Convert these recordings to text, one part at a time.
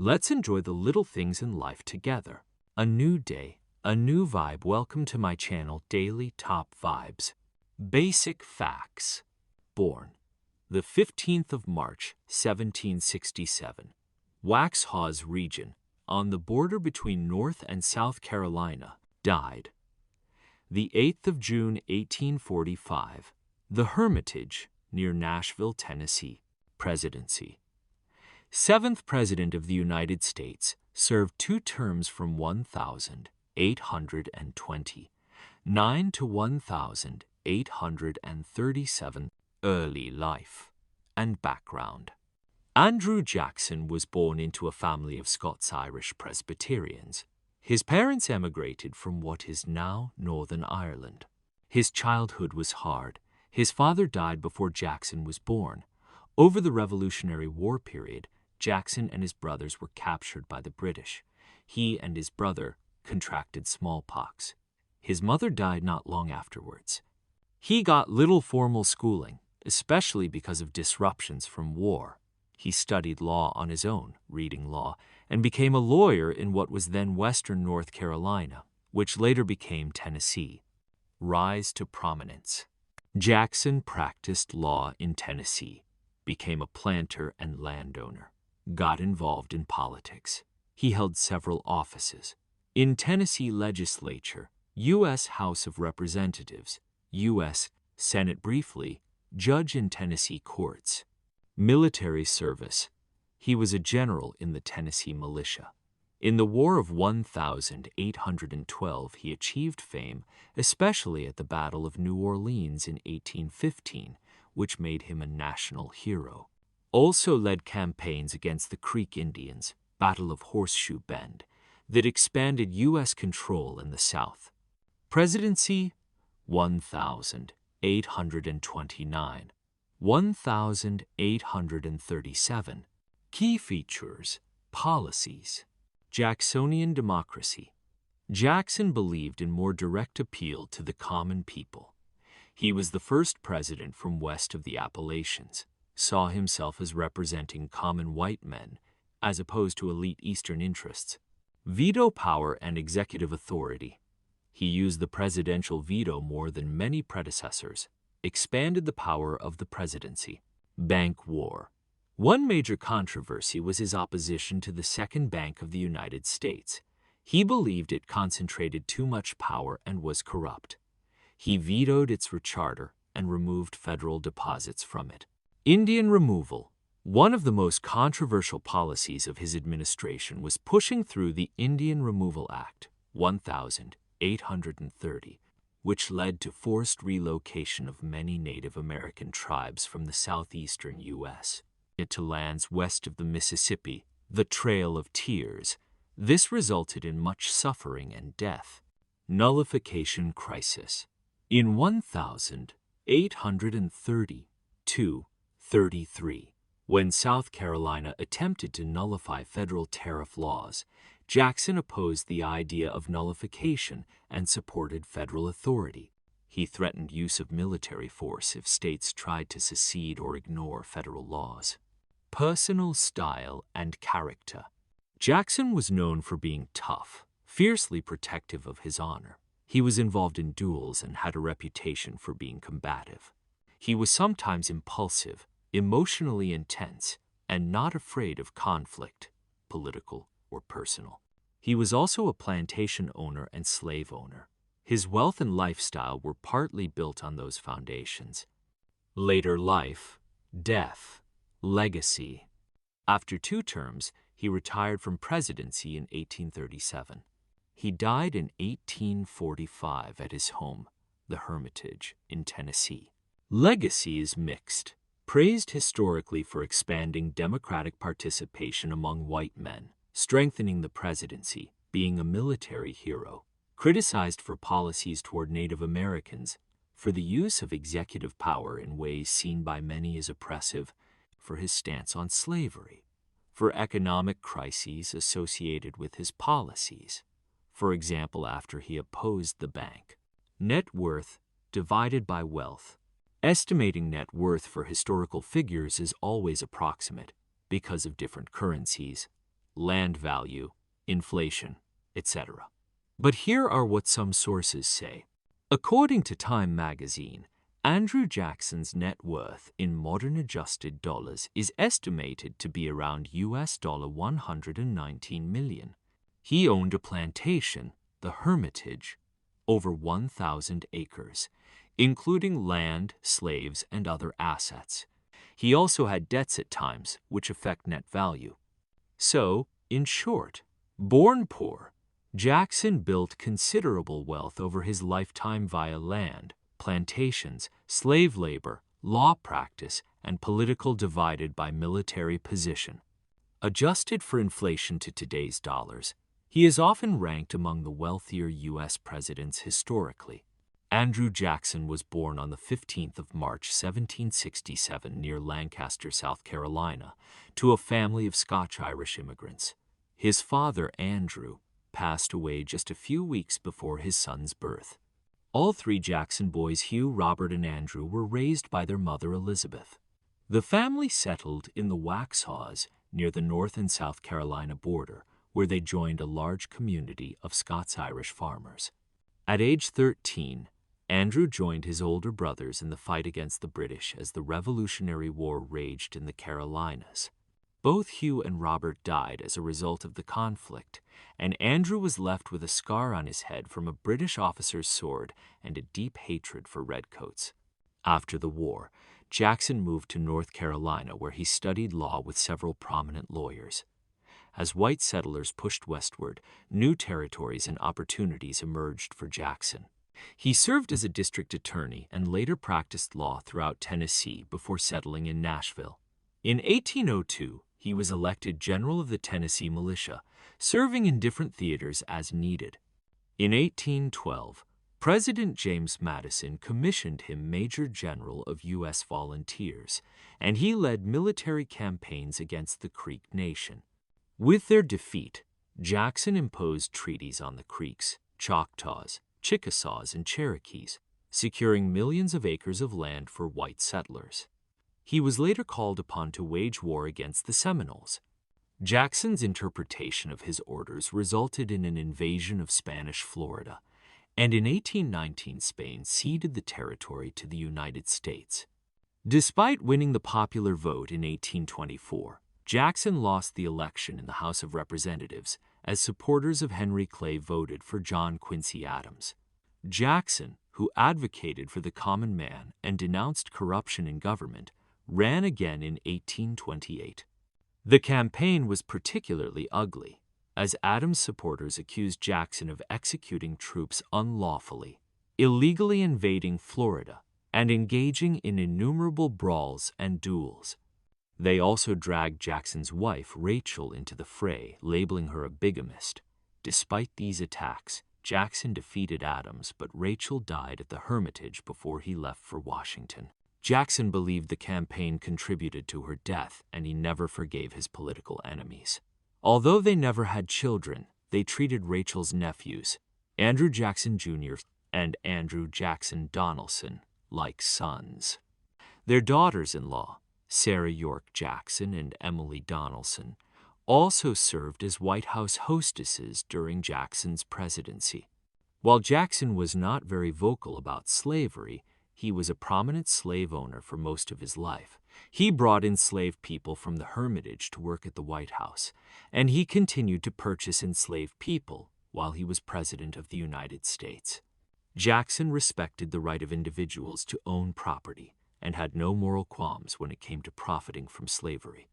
Let's enjoy the little things in life together. A new day, a new vibe. Welcome to my channel, Daily Top Vibes. Basic facts. Born the 15th of March, 1767, Waxhaws region, on the border between North and South Carolina. Died the 8th of June, 1845, The Hermitage, near Nashville, Tennessee. Presidency. 7th President of the United States, served 2 terms from 1829 to 1837. Early life and background. Andrew Jackson was born into a family of Scots-Irish Presbyterians. His parents emigrated from what is now Northern Ireland. His childhood was hard. His father died before Jackson was born. Over the Revolutionary War period, Jackson and his brothers were captured by the British. He and his brother contracted smallpox. His mother died not long afterwards. He got little formal schooling, especially because of disruptions from war. He studied law on his own, reading law, and became a lawyer in what was then Western North Carolina, which later became Tennessee. Rise to prominence. Jackson practiced law in Tennessee, became a planter and landowner, got involved in politics. He held several offices in Tennessee legislature, U.S. House of Representatives, U.S. Senate briefly, judge in Tennessee courts. Military service. He was a general in the Tennessee militia. In the War of 1812, he achieved fame, especially at the Battle of New Orleans in 1815, which made him a national hero. Also led campaigns against the Creek Indians, Battle of Horseshoe Bend, that expanded U.S. control in the South. Presidency, 1829. 1837. Key features. Policies. Jacksonian Democracy. Jackson believed in more direct appeal to the common people. He was the first president from west of the Appalachians, saw himself as representing common white men, as opposed to elite Eastern interests. Veto power and executive authority. He used the presidential veto more than many predecessors, expanded the power of the presidency. Bank war. One major controversy was his opposition to the Second Bank of the United States. He believed it concentrated too much power and was corrupt. He vetoed its recharter and removed federal deposits from it. Indian removal. One of the most controversial policies of his administration was pushing through the Indian Removal Act, 1830, which led to forced relocation of many Native American tribes from the southeastern U.S. to lands west of the Mississippi, the Trail of Tears. This resulted in much suffering and death. Nullification crisis. In 1832-33, when South Carolina attempted to nullify federal tariff laws, Jackson opposed the idea of nullification and supported federal authority. He threatened use of military force if states tried to secede or ignore federal laws. Personal style and character. Jackson was known for being tough, fiercely protective of his honor. He was involved in duels and had a reputation for being combative. He was sometimes impulsive, emotionally intense, and not afraid of conflict, political or personal. He was also a plantation owner and slave owner. His wealth and lifestyle were partly built on those foundations. Later life, death, legacy. After 2 terms, he retired from presidency in 1837. He died in 1845 at his home, the Hermitage, in Tennessee. Legacy is mixed. Praised historically for expanding democratic participation among white men, strengthening the presidency, being a military hero. Criticized for policies toward Native Americans, for the use of executive power in ways seen by many as oppressive, for his stance on slavery, for economic crises associated with his policies, for example after he opposed the bank. Net worth divided by wealth. Estimating net worth for historical figures is always approximate because of different currencies, land value, inflation, etc. But here are what some sources say. According to Time magazine, Andrew Jackson's net worth in modern adjusted dollars is estimated to be around $119 million. He owned a plantation, the Hermitage, over 1,000 acres, including land, slaves, and other assets. He also had debts at times, which affect net value. So, in short, born poor, Jackson built considerable wealth over his lifetime via land, plantations, slave labor, law practice, and political divided by military position. Adjusted for inflation to today's dollars, he is often ranked among the wealthier U.S. presidents historically. Andrew Jackson was born on the 15th of March, 1767, near Lancaster, South Carolina, to a family of Scotch-Irish immigrants. His father, Andrew, passed away just a few weeks before his son's birth. All three Jackson boys, Hugh, Robert, and Andrew, were raised by their mother, Elizabeth. The family settled in the Waxhaws near the North and South Carolina border, where they joined a large community of Scots-Irish farmers. At age 13, Andrew joined his older brothers in the fight against the British as the Revolutionary War raged in the Carolinas. Both Hugh and Robert died as a result of the conflict, and Andrew was left with a scar on his head from a British officer's sword and a deep hatred for redcoats. After the war, Jackson moved to North Carolina, where he studied law with several prominent lawyers. As white settlers pushed westward, new territories and opportunities emerged for Jackson. He served as a district attorney and later practiced law throughout Tennessee before settling in Nashville. In 1802, he was elected general of the Tennessee militia, serving in different theaters as needed. In 1812, President James Madison commissioned him Major General of U.S. Volunteers, and he led military campaigns against the Creek Nation. With their defeat, Jackson imposed treaties on the Creeks, Choctaws, Chickasaws, and Cherokees, securing millions of acres of land for white settlers. He was later called upon to wage war against the Seminoles. Jackson's interpretation of his orders resulted in an invasion of Spanish Florida, and in 1819 Spain ceded the territory to the United States. Despite winning the popular vote in 1824, Jackson lost the election in the House of Representatives as supporters of Henry Clay voted for John Quincy Adams. Jackson, who advocated for the common man and denounced corruption in government, ran again in 1828. The campaign was particularly ugly, as Adams' supporters accused Jackson of executing troops unlawfully, illegally invading Florida, and engaging in innumerable brawls and duels. They also dragged Jackson's wife, Rachel, into the fray, labeling her a bigamist. Despite these attacks, Jackson defeated Adams, but Rachel died at the Hermitage before he left for Washington. Jackson believed the campaign contributed to her death, and he never forgave his political enemies. Although they never had children, they treated Rachel's nephews, Andrew Jackson Jr. and Andrew Jackson Donaldson, like sons. Their daughters-in-law, Sarah York Jackson and Emily Donaldson, also served as White House hostesses during Jackson's presidency. While Jackson was not very vocal about slavery, he was a prominent slave owner for most of his life. He brought enslaved people from the Hermitage to work at the White House, and he continued to purchase enslaved people while he was President of the United States. Jackson respected the right of individuals to own property and had no moral qualms when it came to profiting from slavery.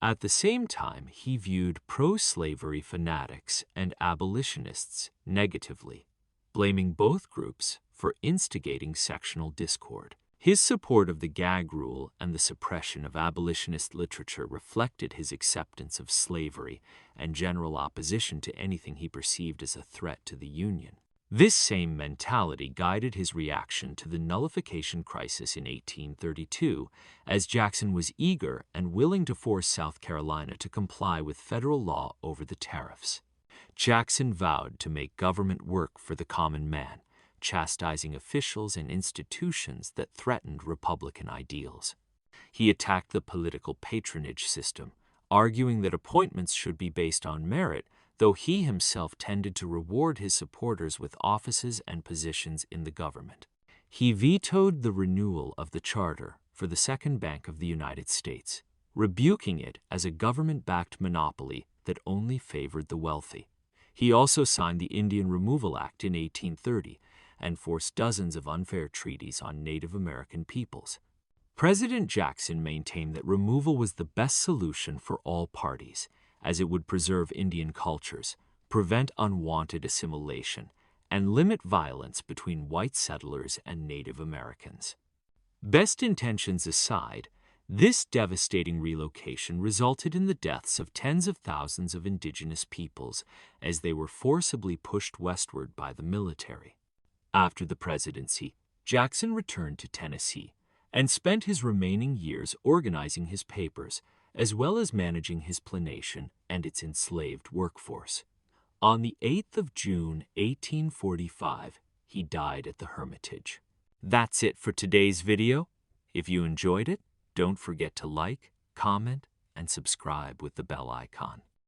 At the same time, he viewed pro-slavery fanatics and abolitionists negatively, blaming both groups for instigating sectional discord. His support of the gag rule and the suppression of abolitionist literature reflected his acceptance of slavery and general opposition to anything he perceived as a threat to the Union. This same mentality guided his reaction to the nullification crisis in 1832, as Jackson was eager and willing to force South Carolina to comply with federal law over the tariffs. Jackson vowed to make government work for the common man, chastising officials and institutions that threatened Republican ideals. He attacked the political patronage system, arguing that appointments should be based on merit, though he himself tended to reward his supporters with offices and positions in the government. He vetoed the renewal of the charter for the Second Bank of the United States, rebuking it as a government-backed monopoly that only favored the wealthy. He also signed the Indian Removal Act in 1830 and forced dozens of unfair treaties on Native American peoples. President Jackson maintained that removal was the best solution for all parties, as it would preserve Indian cultures, prevent unwanted assimilation, and limit violence between white settlers and Native Americans. Best intentions aside, this devastating relocation resulted in the deaths of tens of thousands of indigenous peoples as they were forcibly pushed westward by the military. After the presidency, Jackson returned to Tennessee and spent his remaining years organizing his papers, as well as managing his plantation and its enslaved workforce. On the 8th of June, 1845, he died at the Hermitage. That's it for today's video. If you enjoyed it, don't forget to like, comment, and subscribe with the bell icon.